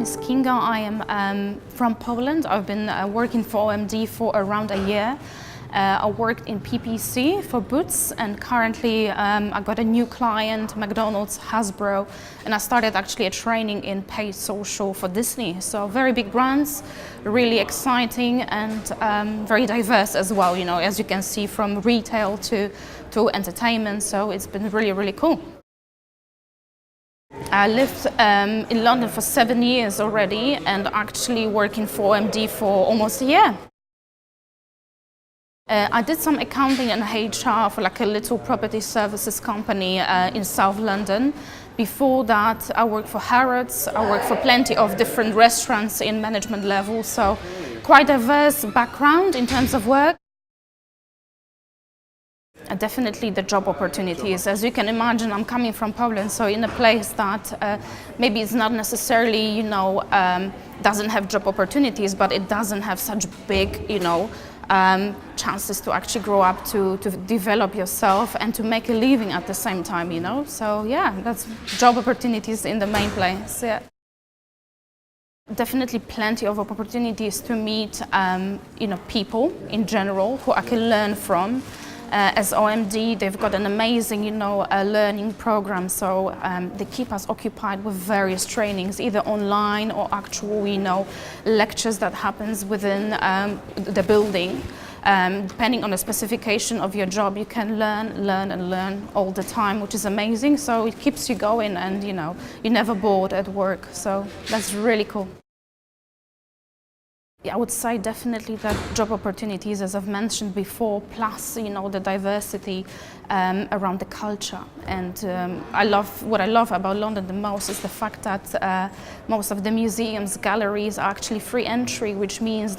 name is Kinga. I am from Poland. I've been working for OMD for around a year. I worked in PPC for Boots, and currently I got a new client, McDonald's, Hasbro, and I started actually a training in paid social for Disney. So very big brands, really exciting and very diverse as well, you know, as you can see, from retail to entertainment. So it's been really, really cool. I lived in London for 7 years already, and actually working for OMD for almost a year. I did some accounting and HR for like a little property services company in South London. Before that, I worked for Harrods. I worked for plenty of different restaurants in management level, so quite diverse background in terms of work. Definitely the job opportunities. As you can imagine, I'm coming from Poland, so in a place that maybe it's not necessarily, you know, doesn't have job opportunities, but it doesn't have such big, you know, chances to actually grow up, to develop yourself and to make a living at the same time, you know. So yeah, that's job opportunities in the main place. Yeah. Definitely plenty of opportunities to meet, you know, people in general who I can learn from. As OMD, they've got an amazing, you know, learning program. So they keep us occupied with various trainings, either online or actual, you know, lectures that happens within the building. Depending on the specification of your job, you can learn all the time, which is amazing. So it keeps you going, and you know, you're never bored at work. So that's really cool. I would say definitely that job opportunities, as I've mentioned before, plus, you know, the diversity around the culture. And what I love about London the most is the fact that most of the museums, galleries are actually free entry, which means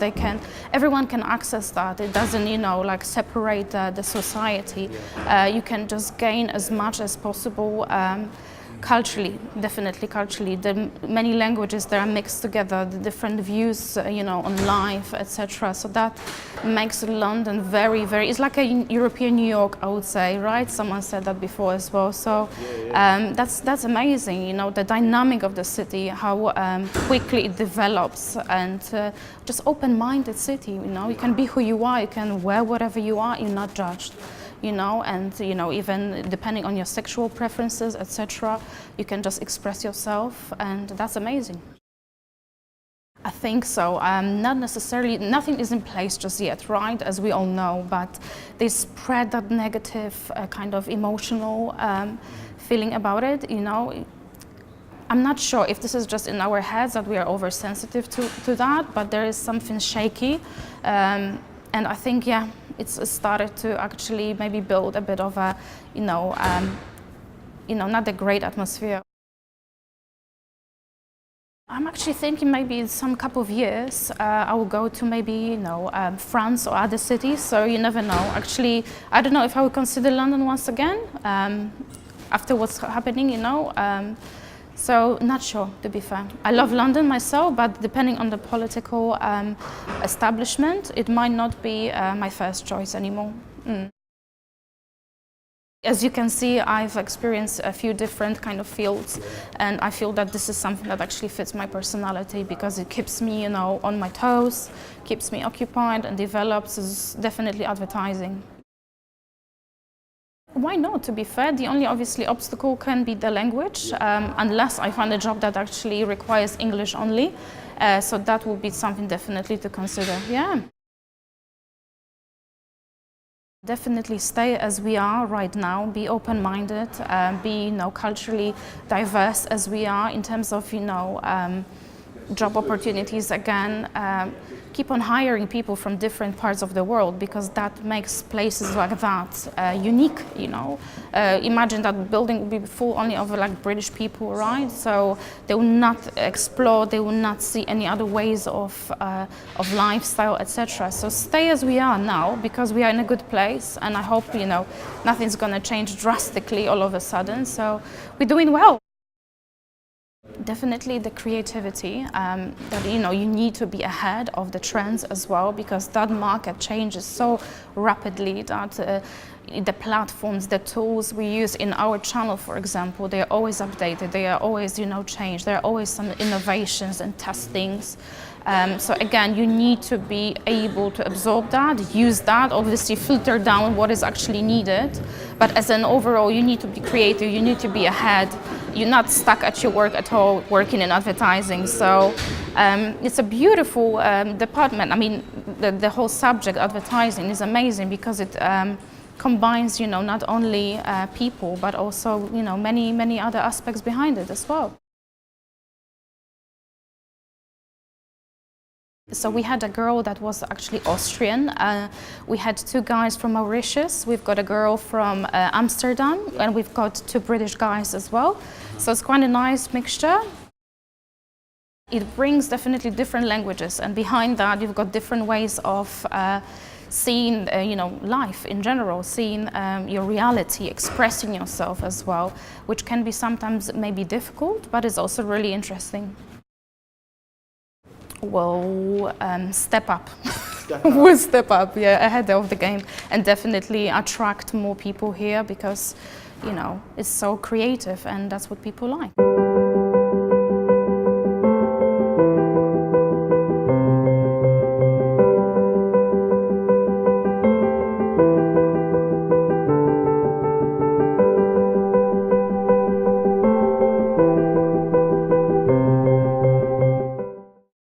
everyone can access that. It doesn't, you know, like separate the society. You can just gain as much as possible. Culturally, definitely culturally. The many languages that are mixed together, the different views, you know, on life, etc. So that makes London very, very, it's like a European New York, I would say, right? Someone said that before as well. So that's amazing, you know, the dynamic of the city, how quickly it develops, and just open-minded city, you know. You can be who you are, you can wear whatever you are, you're not judged. You know, and you know, even depending on your sexual preferences, etc., you can just express yourself, and that's amazing. I think so. Not necessarily, nothing is in place just yet, right, as we all know, but they spread that negative kind of emotional feeling about it, you know. I'm not sure if this is just in our heads that we are oversensitive to that, but there is something shaky. And I think, yeah, it's started to actually maybe build a bit of a, you know, not a great atmosphere. I'm actually thinking maybe in some couple of years I will go to maybe, you know, France or other cities. So you never know. Actually, I don't know if I would consider London once again after what's happening, you know. So not sure, to be fair. I love London myself, but depending on the political establishment, it might not be my first choice anymore. As you can see, I've experienced a few different kind of fields, and I feel that this is something that actually fits my personality because it keeps me, you know, on my toes, keeps me occupied and develops. Is definitely advertising. Why not, to be fair? The only obviously obstacle can be the language, unless I find a job that actually requires English only. So that would be something definitely to consider, yeah. Definitely stay as we are right now, be open-minded, be, you know, culturally diverse as we are in terms of, you know, job opportunities again. Keep on hiring people from different parts of the world, because that makes places like that unique, you know. Imagine that building would be full only of like British people, right? So they will not explore, they will not see any other ways of lifestyle, etc. So stay as we are now, because we are in a good place, and I hope, you know, nothing's going to change drastically all of a sudden. So we're doing well. Definitely the creativity, that you need to be ahead of the trends as well, because that market changes so rapidly that the platforms, the tools we use in our channel, for example, they are always updated, they are always changed, there are always some innovations and testings. So again, you need to be able to absorb that, use that, obviously filter down what is actually needed. But as an overall, you need to be creative, you need to be ahead. You're not stuck at your work at all, working in advertising. So it's a beautiful department. I mean, the whole subject, advertising, is amazing because it combines, not only people, but also, many, many other aspects behind it as well. So we had a girl that was actually Austrian. We had 2 guys from Mauritius. We've got a girl from Amsterdam, and we've got 2 British guys as well. So it's quite a nice mixture. It brings definitely different languages, and behind that you've got different ways of seeing, life in general, seeing your reality, expressing yourself as well, which can be sometimes maybe difficult, but it's also really interesting. We'll step up. We'll step up, yeah, ahead of the game, and definitely attract more people here because, it's so creative and that's what people like.